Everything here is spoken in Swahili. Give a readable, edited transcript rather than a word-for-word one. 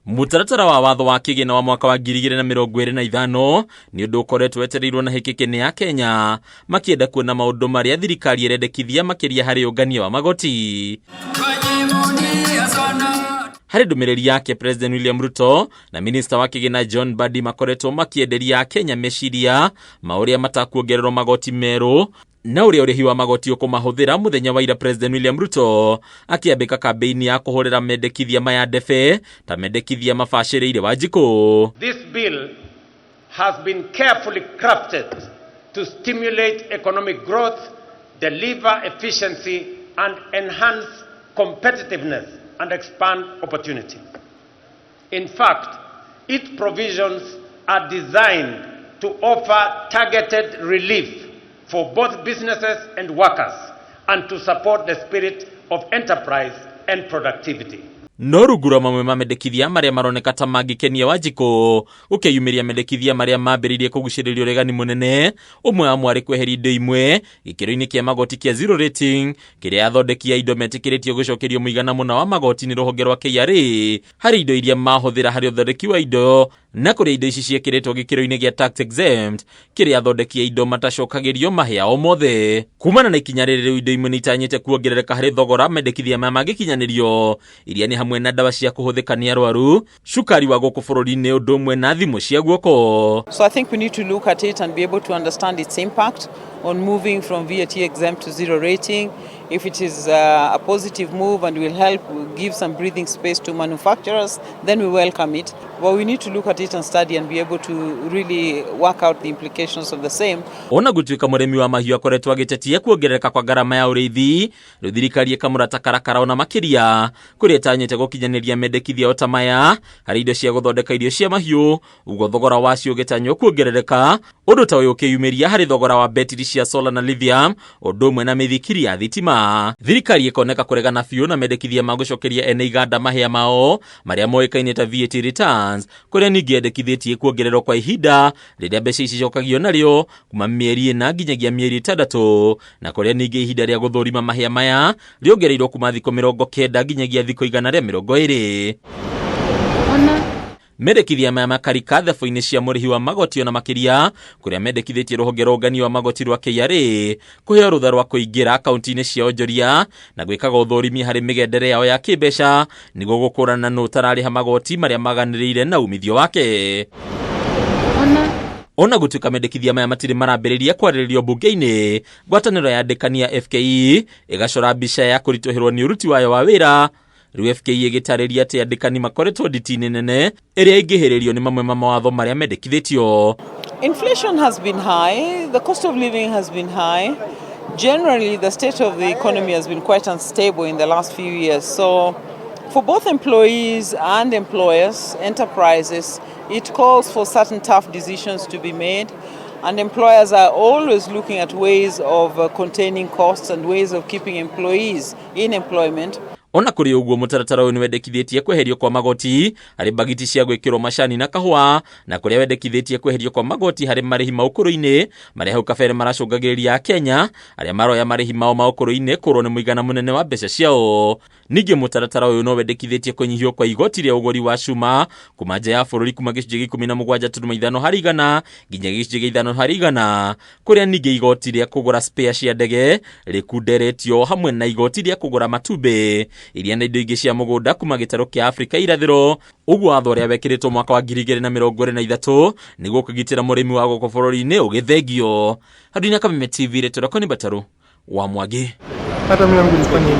Mutaratara wa watho wa kigina wa mwaka wa 2025 ni undu ukoretwo wetereirwo na hikikini ya Kenya makienda kuona maundu maria thirikari irendekithia makiria hari ungania wa magoti. Hari ndumiriri yake President William Ruto na Minister wa kigina John Badi makoretwo makienderia Kenya meciria mauria matakuongererwo magoti meru na uria urihi wa magoti ukumahuthira muthenya wa ira. President William Ruto akiambika kampeini ya kuhurira mendekithia maya ndebe ta mendekithia mabaciriire Wanjiku. This bill has been carefully crafted to stimulate economic growth, deliver efficiency and enhance competitiveness and expand opportunity. In fact, its provisions are designed to offer targeted relief for both businesses and workers and to support the spirit of enterprise and productivity. No rugura mamwe ma mendekithia maria maroneka ta mangikenia Wanjiku ukiyumiria mendekithia maria mambiririe kuguciririo regani munene umwe wa mwari kweheria indo imwe gikiro-ini kia magoti kia zero rating kiria athondekia indo metikiritie gucokerio muigana muna wa magoti ni ruhonge rwa KRA hari indo iria mahuthira hari uthondeki wa indo na kuria indo ici ciekiritwo gikiro-ini gia tax exempt kiria athondekia indo matacokagirio mahia o mothe. Kumana na ikinya riri indo imwe nitanyite kuongerereka hari thogora mendekithia maya magikinyanirio iria ni hamwe na ndawa cia kuhuthika ni arwaru, cukari wa guku bururi-ini undu umwe na thimu cia guoko. So I think we need to look at it and be able to understand its impact on moving from VAT exempt to zero rating. If it is a positive move and will help give some breathing space to manufacturers, then we welcome it. But we need to look at it and study and be able to really work out the implications of the same. Ona gutuika murimi wa mahiu akoretwo agitetia kuongerereka kwa garama ya urithi, thirikari ikamurata karakara ona makiria kuria tanyite gukinyaniria mendekithia otamaya hari indo cia guthondeka irio cia mahiu, ugo thogora wacio gitanywo kuongerereka undu ta uyu ukiyumiria hari thogora wa betiri cia solar na lithium undu umwe na mithikiri ya thitima. Thirikari ikoneka kuregana biu na mendekithia magucokeria ene iganda mahia mao maria moikaine ta VAT returns kuria ningi endekithĩtie kuongererwo kwa ihinda riria mbeca ici cocagio nario kuma mieri 4 nginyagia mieri 6 na kuria ningi ihinda ria guthurima mahia maya riongereirwo kuma thikũ 90 nginyagia thikũ 120. Mendekithia maya makarika thabu-ini cia murihi wa magoti ona makiria kuria mendekithĩtie ruhonge rwa ungania wa magoti rwa KRA kuheo rutha rwa kuingira akaunti-ini cia onjoria na gwikaga uthurimi hari migendere yao ya kimbeca niguo gukurana no tarariha magoti maria maganĩrĩire na umithio wake. Ona gutuika mendekithia maya matire marambĩrĩria kwarĩrĩrio bunge-ini, ngwatanĩro ya andĩkani FKE igacora mbica ya kurituhirwo ni uruti wayo wa wĩra. Riu FKE igitariria ati andĩkani makoretwo nditi-ini nene iria ingĩhĩrĩrio ni mamwe ma mawatho maria mendekithĩtio. Inflation has been high, the cost of living has been high. Generally, the state of the economy has been quite unstable in the last few years. So, for both employees and employers, enterprises, it calls for certain tough decisions to be made. And employers are always looking at ways of containing costs and ways of keeping employees in employment. Ona kuri uguo mutaratara uyu wendekithĩtie kweherio kwa magoti hari bagiti cia gwikirwo macani na kahua na kuria wendekithĩtie kweherio kwa magoti hari marihi maukuru-ini maria hau kabere maracungagĩrĩria Kenya aria maroya marihi mao maukuru-ini kurwo ni muigana munene wa mbeca ciao. Ningi mutaratara uyu no wendekithĩtie kunyihio kwa igoti ria uguri wa cuma kuma nja ya bururi kuma gicunjĩ 17.5 hari igana nginya gicunjĩ 5 hari igana kuria ningi igoti ria kugura spare cia ndege rikunderetio hamwe na igoti ria kugura matumbi iria na indo ingĩ cia mũgũnda kuma gĩtarũ kĩa Afrika irathĩro. Ũguo watho ũrĩa wekĩrĩtwo mwaka wa 2023 nĩguo kũgitĩra mũrĩmi wa gũkũ bũrũri-inĩ ũgĩthengio. Handũ-inĩ Kameme TV retorako ni Bataru wa Mwangi.